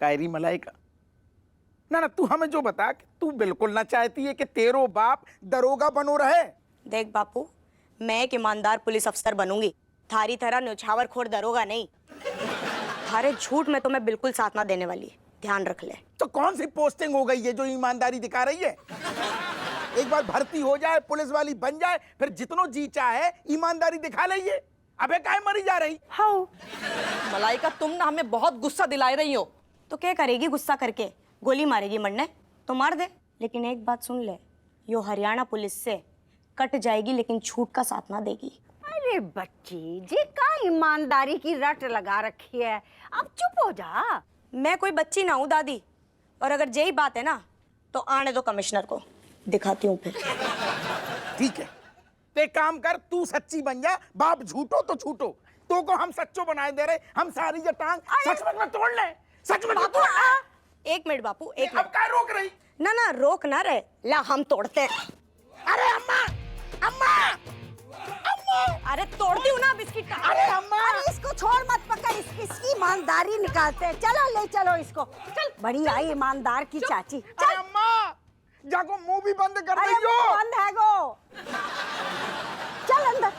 Kairi Malaika, ना ना तू हमें जो बता कि तू बिल्कुल ना चाहती है कि तेरो बाप दरोगा बनो रहे। देख बापू, मैं एक ईमानदार पुलिस अफसर बनूंगी, थारी तरह न्यौछावर खोर दरोगा नहीं। थारे झूठ में तो मैं बिल्कुल साथ ना देने वाली, ध्यान रख ले। तो कौन सी पोस्टिंग हो गई है जो ईमानदारी दिखा रही है? एक बार भर्ती हो जाए, पुलिस वाली बन जाए, फिर जितनो जी चाहे ईमानदारी दिखा लीजिए। अबे काहे मरी जा रही? हाँ मलाइका, तुम ना हमें बहुत गुस्सा दिला रही हो। तो क्या करेगी गुस्सा करके? गोली मारेगी मरने तो मार दे, लेकिन एक बात सुन ले, यो हरियाणा पुलिस से कट जाएगी लेकिन झूठ का साथ ना देगी। अरे बच्ची जी, का ईमानदारी की रट लगा रखी है, अब चुप हो जा। मैं कोई बच्ची ना हूँ दादी, और अगर यही बात है ना तो आने दो कमिश्नर को, दिखाती हूँ फिर। ठीक है, ते काम कर, तू सच्ची बन जा, बाप झूठो तो झूठो, तो को हम सच्चो बनाए दे रहे, हम सारी जो टांग सच में तोड़ ले, सच में तोड़ ले। एक मिनट बापू, एक अब मिनट। क्या रोक रही? ना ना रोक ना रहे, ला हम तोड़ते हैं। अरे अम्मा, अम्मा, अम्मा, अरे तोड़ती हूँ ना अब इसकी टांग। अरे अम्मा, अरे इसको छोड़ मत पकड़, इसकी ईमानदारी निकालते हैं। चलो ले चलो इसको, चल। बड़ी आई ईमानदार की चाची। अरे अम्मा, जाको मुंह भी बंद कर अरे दीजियो। बंद है गो, चल अंदर।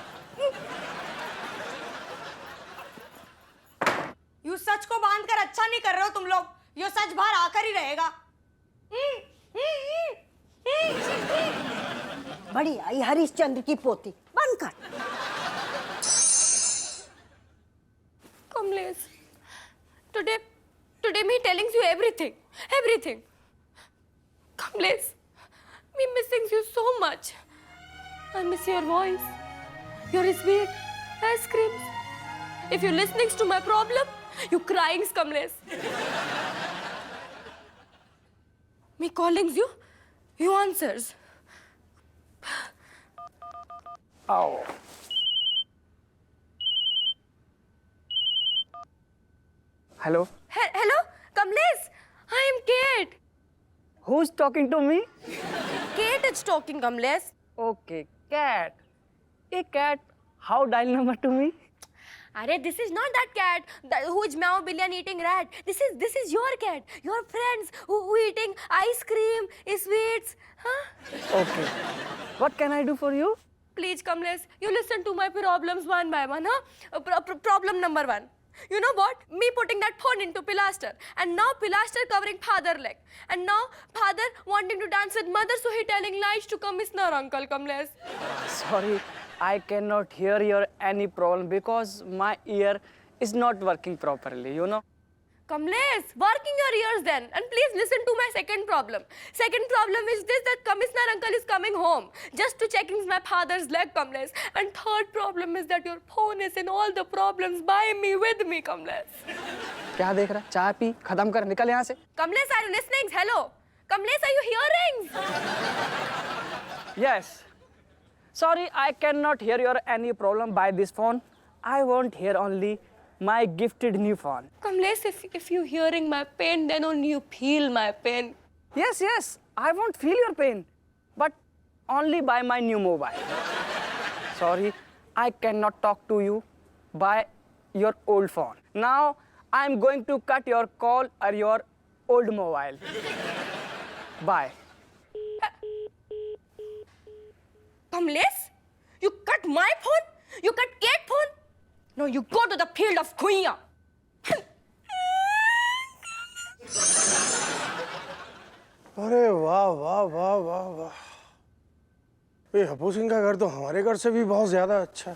यू सच को बांध कर अच्छा नहीं कर रहे हो तुम लोग, यो सच बाहर आकर ही रहेगा। बड़ी आई हरिश्चंद्र की पोती, बंद कर। Kamlesh, today me telling you everything. Kamlesh, me missing you so much. I miss your voice, your sweet ice creams. If you're listening to my problem, you crying, Kamlesh. Me calling you answers. आओ। Hello. Hello, Kamlesh. I am Kate. Who's talking to me? Kate is talking, Kamlesh. Okay, cat. A cat. How dial number to me? Arey, this is not that cat who is meow billion eating rat. This is your cat. Your friends who eating ice cream, sweets. Huh? Okay. What can I do for you? Please, Kamlesh, you listen to my problems one by one, huh? Problem number one. You know what? Me putting that phone into Pilaster, and now Pilaster covering father leg, and now father wanting to dance with mother, so he telling lies to commissioner uncle Kamlesh. Sorry, I cannot hear your any problem because my ear is not working properly, you know. Kamlesh, working your ears then, and please listen to my second problem. Second problem is this, that commissioner uncle is coming home just to checking my father's leg, Kamlesh. And third problem is that your phone is in all the problems by me, with me, Kamlesh. क्या देख रहा? चाय P, खत्म कर, निकल यहाँ से. Kamlesh, are you listening? Hello? Kamlesh, are you hearing? Yes. Sorry, I cannot hear your any problem by this phone. I won't hear only my gifted new phone. Kamlesh, if you hearing my pain, then only you feel my pain. Yes, yes, I won't feel your pain, but only by my new mobile. Sorry, I cannot talk to you by your old phone. Now, I'm going to cut your call or your old mobile. Bye. Kamlesh, you cut my phone? You cut Kate phone? No, you go to the field of Kuya. अरे वाह वाह वाह वाह वाह, ये हपू सिंह का घर तो हमारे घर से भी बहुत ज्यादा अच्छा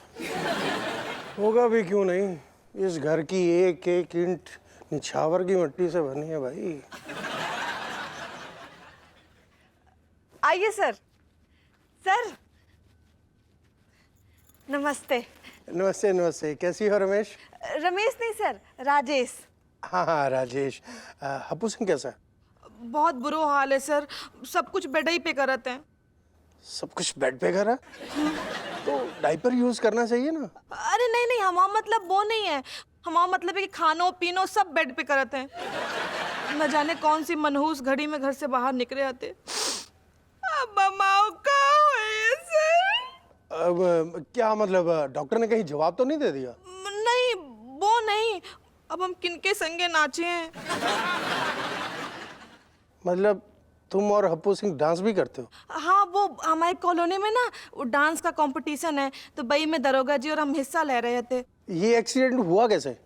होगा भी, क्यों नहीं। इस घर की एक एक ईंट निछावर की मिट्टी से बनी है भाई। आइए सर। सर नमस्ते। नमस्ते नमस्ते, कैसी हो रमेश? रमेश नहीं सर, राजेश। हाँ हाँ राजेश। हपू सिंह कैसा है? बहुत बुरा हाल है सर, सब कुछ बेड ही पे करते हैं। सब कुछ बेड पे करा तो डायपर यूज करना चाहिए ना। अरे नहीं नहीं, हमारा मतलब वो नहीं है, हमारा मतलब है कि खानो पीनो सब बेड पे करते हैं। न जाने कौन सी मनहूस घड़ी में घर से बाहर निकले आते। अब माओ का हुए सर? अब क्या मतलब, डॉक्टर ने कहीं जवाब तो नहीं दे दिया? नहीं वो नहीं, अब हम किनके संगे नाचे हैं? मतलब तुम और हप्पू सिंह डांस भी करते हो? हाँ, वो हमारी कॉलोनी में ना वो डांस का कंपटीशन है, तो बई में दरोगा जी और हम हिस्सा ले रहे थे। ये एक्सीडेंट हुआ कैसे?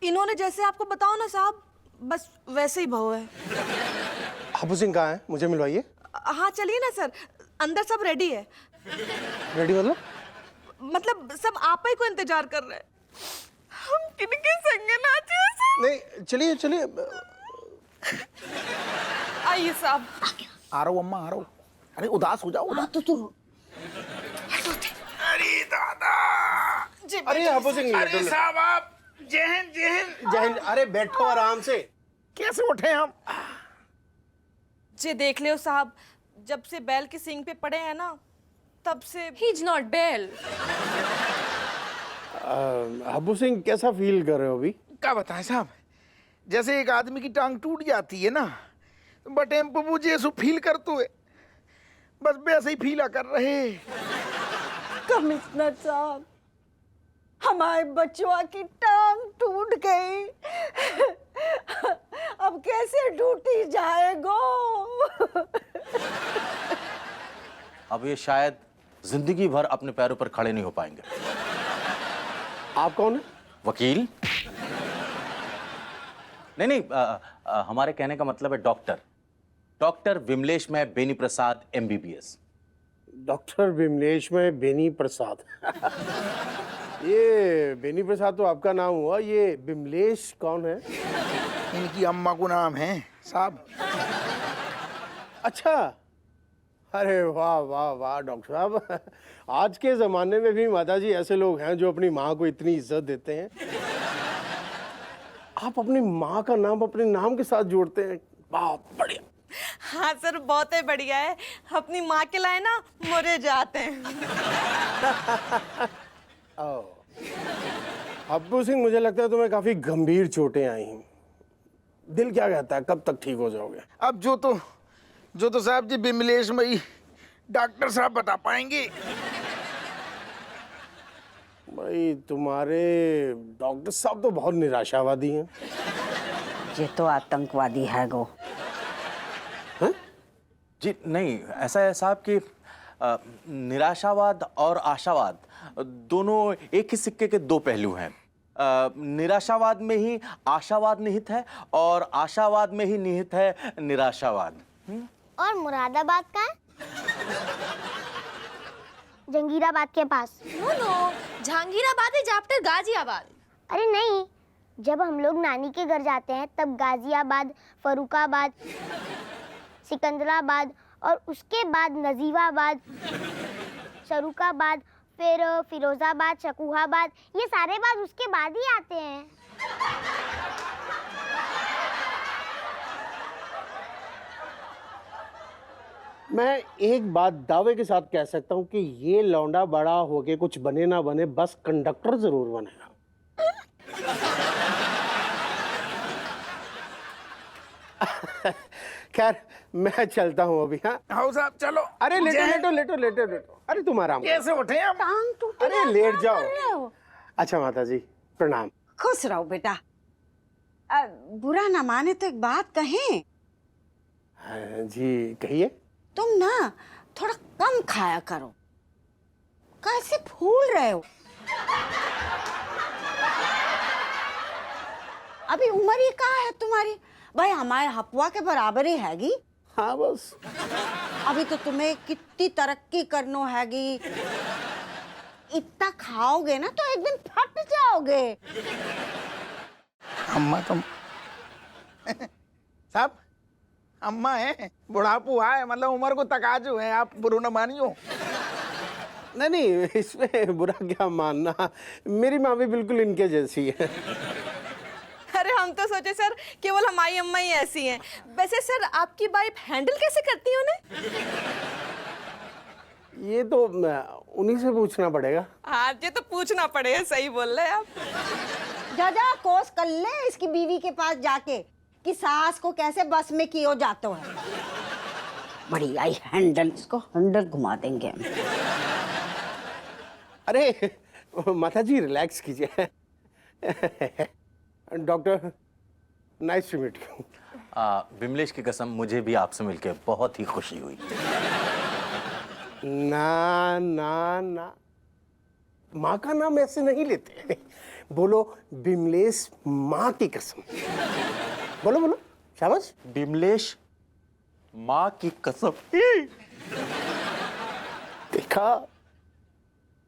इन्होंने जैसे आपको बताओ ना साहब, बस वैसे ही भाव है। हप्पू सिंह कहाँ है? मुझे मिलवाइए। हाँ चलिए ना सर, अंदर सब रेडी है। रेडी मतलब? मतलब सब आप ही को इंतजार कर रहे हैं। हम किनके संगे नाचे हैं सर? नहीं, चलिए चलिए। आइए साहब। आ रहा हूँ अम्मा, आ रहा हूँ। अरे उदास हो जाओ, उदास। अरे दादा। जी अरे हप्पू सिंह, अरे साहब आप जय हिंद, जय हिंद। जय हिंद। अरे बैठो आराम से। कैसे उठे हम? जी देख लियो साहब, जब से बैल के सींग पे पड़े हैं ना, तब से He's not Bell. Happu Singh कैसा फील कर रहे हो अभी? क्या बताएं साहब, जैसे एक आदमी की टांग टूट जाती है ना, बट एम पप्पू जी ऐसो फील करते हुए बस वैसे ही फीला कर रहे। कमिश्नर साहब, हमारे बच्चों की टांग टूट गई। अब कैसे ड्यूटी जाएगो? अब ये शायद जिंदगी भर अपने पैरों पर खड़े नहीं हो पाएंगे। आप कौन है? वकील? नहीं, हमारे कहने का मतलब है डॉक्टर। डॉक्टर विमलेश में बेनी प्रसाद MBBS। डॉक्टर विमलेश में बेनी प्रसाद। ये बेनी प्रसाद तो आपका नाम हुआ, ये विमलेश कौन है? इनकी अम्मा को नाम है साहब। अच्छा, अरे वाह वाह वाह डॉक्टर साहब, आज के जमाने में भी माताजी ऐसे लोग हैं जो अपनी माँ को इतनी इज्जत देते हैं। आप अपनी माँ का नाम अपने नाम के साथ जोड़ते हैं, बहुत बढ़िया। हाँ सर, बहुत ही बढ़िया है। अपनी माँ के लाए ना मोरे जाते हैं। हप्पू सिंह, मुझे लगता है तुम्हें काफी गंभीर चोटें आई हैं। दिल क्या कहता है, कब तक ठीक हो जाओगे? अब जो तो साहब जी विमलेश में ही डॉक्टर साहब बता पाएंगे। भाई तुम्हारे डॉक्टर साहब तो बहुत निराशावादी हैं। ये तो आतंकवादी है गो। जी नहीं, ऐसा है साहब कि निराशावाद और आशावाद दोनों एक ही सिक्के के दो पहलू हैं। निराशावाद में ही आशावाद निहित है और आशावाद में ही निहित है निराशावाद। और मुरादाबाद का है? जंगीराबाद के पास। No, Jahangirabad is after Ghaziabad. अरे नहीं, जब हम लोग नानी के घर जाते हैं तब गाजियाबाद, फरुखाबाद, सिकंदराबाद और उसके बाद नजीबाबाद, शरुखाबाद, फिर फिरोजाबाद, शकुहाबाद, ये सारे बाद उसके बाद ही आते हैं। मैं एक बात दावे के साथ कह सकता हूँ कि ये लौंडा बड़ा होके कुछ बने ना बने, बस कंडक्टर जरूर बनेगा। खैर मैं चलता हूँ अभी। हाँ हाँ साहब चलो। अरे लेटो लेटो लेटो लेटो लेटो। अरे तुम आराम करो। कैसे उठे हम? टांग टूटी। अरे लेट जाओ। अच्छा माता जी प्रणाम। खुश रहो बेटा। बुरा ना माने तो एक बात कहें। हाँ, जी कहिए। तुम ना थोड़ा कम खाया करो, कैसे फूल रहे हो? अभी उम्र ही कहाँ है तुम्हारी? भाई हमारे हपुआ के बराबर ही हैगी। हाँ बस अभी तो तुम्हें कितनी तरक्की करनो हैगी। इतना खाओगे ना तो एक दिन फट जाओगे। अम्मा तुम साहब अम्मा है, बुढ़ापू है, मतलब उम्र को तकाजू है, आप बुरा न मानियो। नहीं नहीं, इसमें बुरा क्या मानना, मेरी माँ भी बिल्कुल इनके जैसी है। अरे हम तो सोचे सर केवल हमारी अम्मा ही ऐसी हैं। वैसे सर आपकी वाइफ हैंडल कैसे करती है उन्हें? ये तो उन्हीं से पूछना पड़ेगा। हाँ ये तो पूछना पड़ेगा, सही बोल रहे हैं आप। जा जा कोस कर ले इसकी बीवी के पास जाके कि सास को कैसे बस में कियो जातो है। बड़ी आई हैंडल, इसको हैंडल घुमा देंगे हम। अरे माता जी रिलैक्स कीजिए। Doctor nice to meet you. Vimlesh की कसम, मुझे भी आपसे मिलकर बहुत ही खुशी हुई। ना ना ना, माँ का नाम ऐसे नहीं लेते। बोलो विमलेश माँ की कसम। बोलो बोलो, शाबाश। विमलेश माँ की कसम। देखा,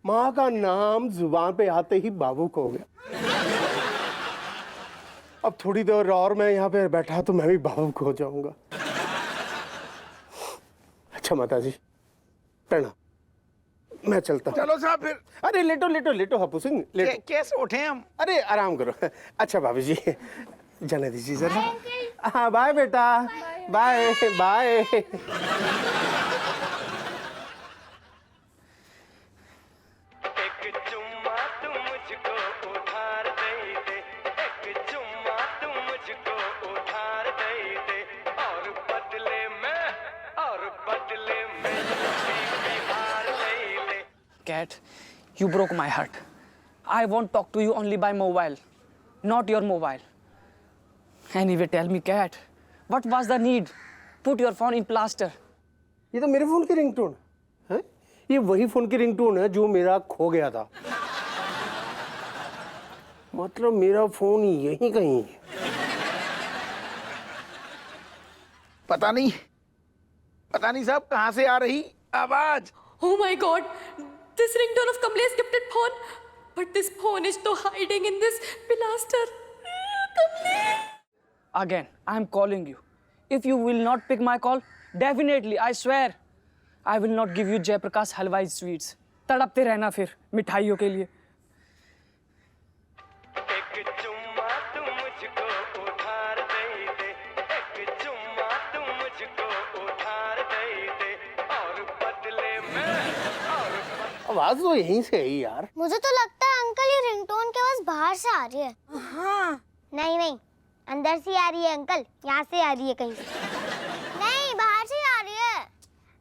माँ का नाम जुबान पे आते ही भावुक हो गया। अब थोड़ी देर और मैं यहाँ पे बैठा तो मैं भी भावुक हो जाऊंगा। अच्छा माताजी, प्रणाम, मैं चलता हूँ। चलो साहब फिर। अरे लेटो लेटो लेटो हप्पू सिंह, लेटो। कैसे उठे हम? अरे आराम करो। अच्छा भाभी जी, जाने दीजिए जरा। हाँ बाय बेटा, bye bye. Cat, you broke my heart. I won't talk to you only by mobile, not your mobile. Anyway, tell me, Cat, what was the need? Put your phone in plaster. ये तो मेरे phone की ringtone है। ये वही phone की ringtone है जो मेरा खो गया था। मतलब मेरा फोन यहीं कहीं है। पता नहीं साहब कहाँ से आ रही आवाज। Oh my God! This ringtone of Kamle's gifted phone. But this phone is to hiding in this pilaster. Kamle! Again, I am calling you. If you will not pick my call, definitely, I swear, I will not give you Jaiprakash Halwai sweets. तड़पते रहना फिर मिठाइयों के लिए। आवाज तो यहीं से है यार। मुझे तो लगता है अंकल ये रिंगटोन के बस बाहर से आ रही है। हाँ नहीं नहीं, अंदर से आ रही है अंकल, यहाँ से आ रही है कहीं से। नहीं, बाहर से आ रही है।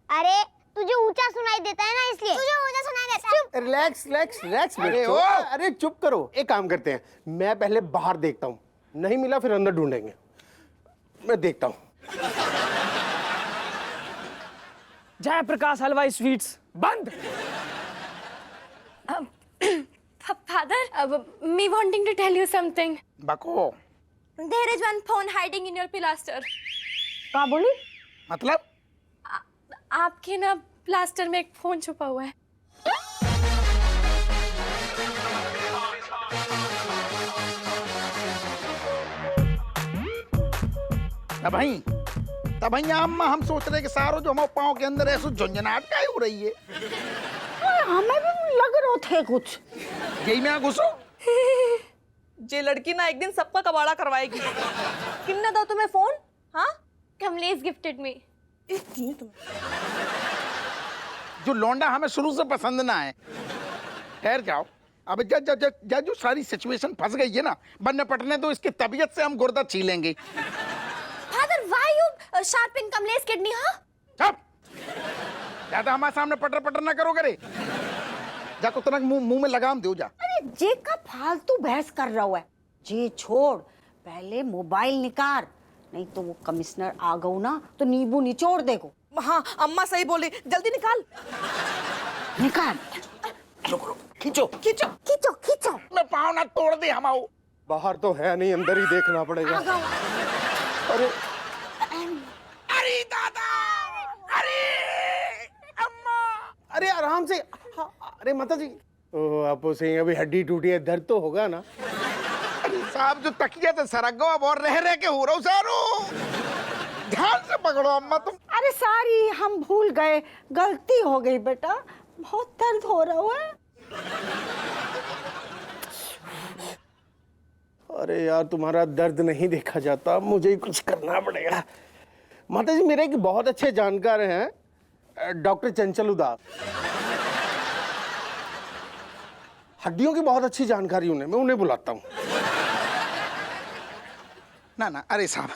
अरे तुझे ऊंचा सुनाई देता है ना, इसलिए तुझे ऊंचा सुनाई देता है। Relax relax relax. अरे बेटो, ओ! अरे चुप करो। एक काम करते हैं, मैं पहले बाहर देखता हूँ, नहीं मिला फिर अंदर ढूंढेंगे। मैं देखता हूँ। जयप्रकाश हलवाई स्वीट्स बंद। Father, me wanting to tell you something. बको There is one phone hiding in your pilaster. कहाँ बोली? मतलब आपके ना प्लास्टर में एक फोन छुपा हुआ है। तब अम्मा हम सोच रहे कि सारो जो हमारे पाँव के अंदर ऐसे झुंझुनाहट काहे हो रही है। हमें भी लग रहे थे कुछ। यही में घुसो। ये लड़की ना एक दिन सबका कबाड़ा करवाएगी। किन्ने दो तुम्हें फोन? हाँ Kamle's gifted me. जो लौंडा हमें शुरू से पसंद ना है। ठहर जाओ, अब जब जो सारी सिचुएशन फंस गई है ना, बनने पटने तो इसकी तबीयत से हम गुर्दा छीलेंगे। Father, why you sharpen Kamle's kidney, huh? चुप! ज्यादा हमारे सामने पटर पटर ना करो करे। जा को तनक मुंह में लगाम दो जा। अरे जे का फालतू बहस कर रहा है। जे छोड़, पहले मोबाइल निकाल, नहीं तो वो कमिश्नर आ गऊ ना तो नींबू निचोड़ देगो। हाँ अम्मा सही बोली, जल्दी निकाल। निकाल। खींचो खींचो खींचो खींचो। मैं पाँव ना तोड़ दे हमाओ। बाहर तो है नहीं, अंदर ही देखना पड़ेगा। अरे अरे दादा, अरे अम्मा, अरे आराम से। हाँ, अरे माता जी। ओह आपो सिंह, अभी हड्डी टूटी है, दर्द तो होगा ना। अरे साहब जो तकिया तो सरगो अब और रह के हो रहा हूँ सारो। ध्यान से पकड़ो अम्मा तुम। अरे सारी हम भूल गए, गलती हो गई बेटा, बहुत दर्द हो रहा है। अरे यार तुम्हारा दर्द नहीं देखा जाता, मुझे ही कुछ करना पड़ेगा। माता जी मेरे एक बहुत अच्छे जानकार हैं, डॉक्टर चंचल उदास। हड्डियों की बहुत अच्छी जानकारी उन्हें, मैं उन्हें बुलाता हूँ। ना अरे साहब,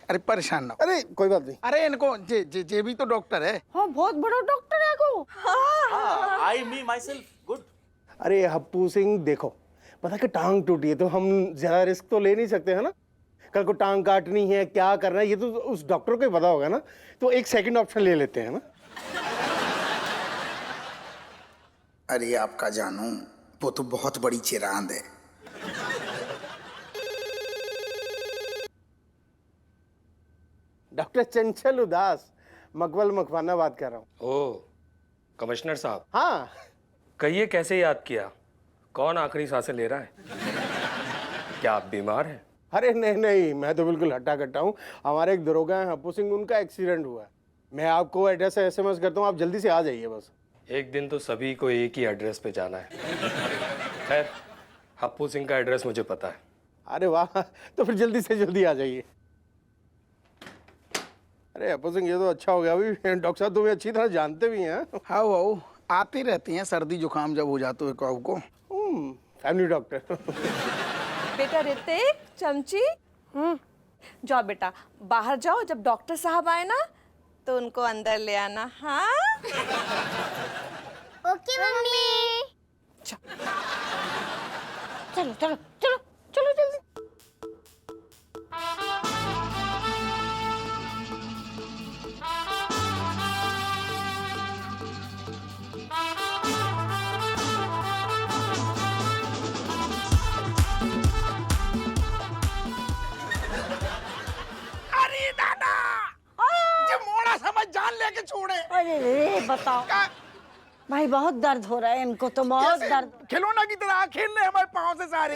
अरे परेशान ना। अरे कोई बात नहीं। अरे इनको जे भी तो डॉक्टर है। हाँ बहुत बड़ा डॉक्टर है को। आई मी माई सेल्फ गुड। अरे हप्पू सिंह देखो, पता कि टांग टूटी है तो हम ज्यादा रिस्क तो ले नहीं सकते है ना। कल को टांग काटनी है, क्या करना है, ये तो उस डॉक्टर को ही पता होगा ना। तो एक सेकंड ऑप्शन ले लेते हैं ना। अरे आपका जानू, वो तो बहुत बड़ी चिरांद है। डॉक्टर चंचल उदास, मकबल मकवाना बात कर रहा हूँ। ओह, कमिश्नर साहब। हाँ, कहिए कैसे याद किया? कौन आखिरी सांसें ले रहा है? क्या आप बीमार हैं? अरे नहीं नहीं, मैं तो बिल्कुल हट्टा कट्टा हूँ। हमारे एक दरोगा हैं हप्पू सिंह, उनका एक्सीडेंट हुआ है। मैं आपको एड्रेस SMS करता हूँ, आप जल्दी से आ जाइए बस। एक दिन तो सभी को एक ही एड्रेस पे जाना है। खैर, हप्पू सिंह का एड्रेस मुझे पता है। अरे वाह, तो फिर जल्दी से जल्दी आ जाइए। अरे हप्पू सिंह, ये तो अच्छा हो गया। अभी डॉक्टर साहब तुम्हें अच्छी तरह जानते भी हैं। हाँ वाओ, आती रहती हैं सर्दी जुकाम जब हो जाते हुए काऊ को। Family doctor. बेटा ऋतिक, चमची, जाओ बेटा बाहर जाओ। जब डॉक्टर साहब आए ना तो उनको अंदर ले आना। हाँ ओके मम्मी। चलो चलो चलो चलो जल्दी। अरे दादा, ये मोड़ा समझ जान लेके छोड़े। अरे रे बताओ भाई, बहुत दर्द हो रहा है इनको तो, बहुत दर्द। खिलौना की तरह खेलने हमारे पाँव से सारे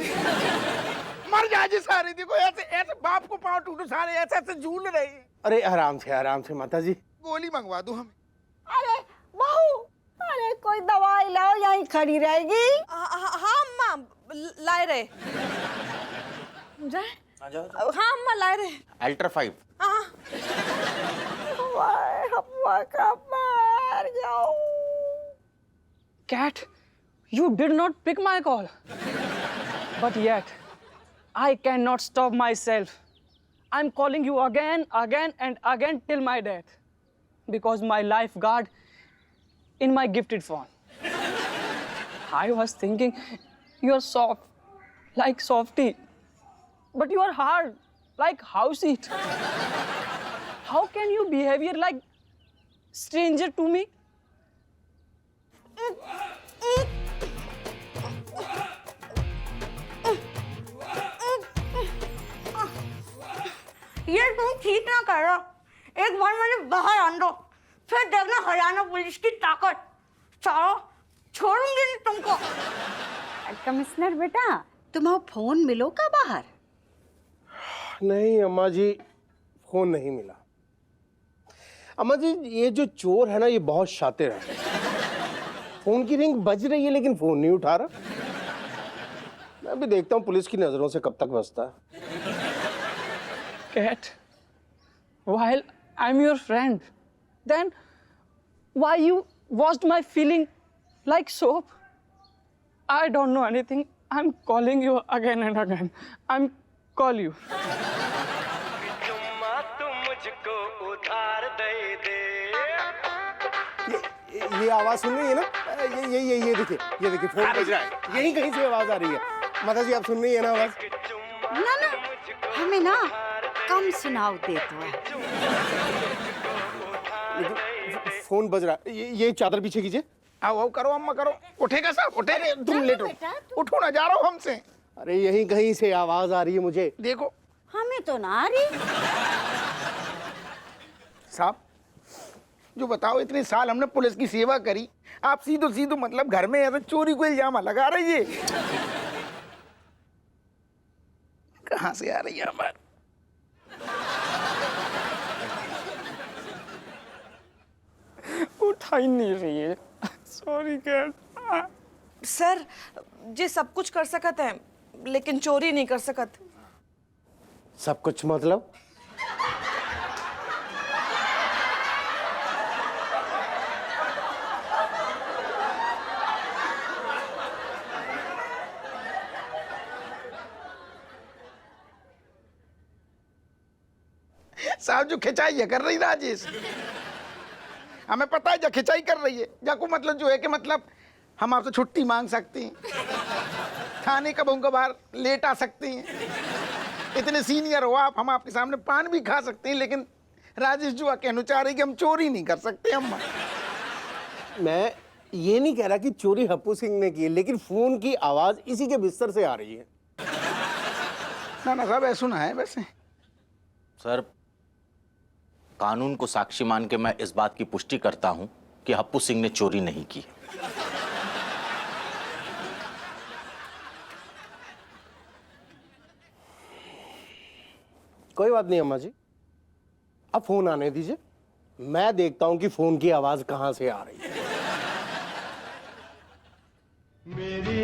मर जाए जी सारे। देखो ऐसे ऐसे बाप को पाँव टूटो, सारे ऐसे ऐसे झूल रहे हैं। अरे आराम से माता जी। गोली मंगवा दो हमें। अरे बहू, अरे कोई दवाई लाओ, यहीं खड़ी रहेगी। हाँ अम्मा लाए रहे। जाए? हाँ अम्मा लाए रहे। अल्ट्रा 5। हाँ हवा का मार जाओ। Cat, you did not pick my call. But yet, I cannot stop myself. I'm calling you again and again till my death. Because my lifeguard in my gifted phone. I was thinking you're soft, like softy. But you are hard, like house seat. How can you behave like stranger to me? ये तुम ठीक ना कर रहा। एक बार मैंने बाहर आन दो, फिर देखना हरियाणा पुलिस की ताकत। सारा छोड़ूंगी नहीं तुमको। कमिश्नर बेटा, तुम्हारा फोन मिलो का बाहर? नहीं अम्मा जी, फोन नहीं मिला। अम्मा जी, ये जो चोर है ना, ये बहुत शातिर है। फोन की रिंग बज रही है लेकिन फोन नहीं उठा रहा। मैं भी देखता हूँ पुलिस की नजरों से कब तक बचता है। Cat, while I'm your friend, then why you washed my feeling like soap? I don't know anything. I'm calling you again and again. I'm call you. ये आवाज सुन रही है ना? ये देखिए फोन बज रहा है। यहीं कहीं से आवाज आ रही है। माता जी, आप सुन रही है ना आवाज? ना ना, हमें ना कम सुनाव देता है। फोन बज रहा है। ये चादर पीछे कीजिए। आओ आओ, करो अम्मा करो। उठेगा साहब, उठे। तुम लेटो। उठो ना, जा रहा हूँ हमसे। अरे यहीं कहीं से आवाज आ रही है मुझे। देखो हमें तो ना आ रही। साहब, जो बताओ, इतने साल हमने पुलिस की सेवा करी, आप सीधो सीधो मतलब घर में ऐसे चोरी को इल्जाम लगा रही है। कहाँ से आ रही है हमारी? उठा ही नहीं रही है। Sorry cat. सर, जे सब कुछ कर सकत है लेकिन चोरी नहीं कर सकत। सब कुछ मतलब? साहब, जो खिंचाई है कर रही राजेश, हमें पता है जो खिंचाई कर रही है, जाको मतलब जो है कि मतलब हम आपसे छुट्टी मांग सकते हैं। थाने कब बाहर लेट आ सकती हैं। इतने सीनियर हो आप, हम आपके सामने पान भी खा सकते हैं, लेकिन राजेश जुआ के अनुसार है कि हम चोरी नहीं कर सकते। अम्मा मैं ये नहीं कह रहा कि चोरी हप्पू सिंह ने की है, लेकिन फोन की आवाज इसी के बिस्तर से आ रही है। ना साहब ऐसा सुना है वैसे। सर, कानून को साक्षी मान के मैं इस बात की पुष्टि करता हूं कि हप्पू सिंह ने चोरी नहीं की। कोई बात नहीं अम्मा जी, अब फोन आने दीजिए, मैं देखता हूं कि फोन की आवाज कहां से आ रही है। मेरी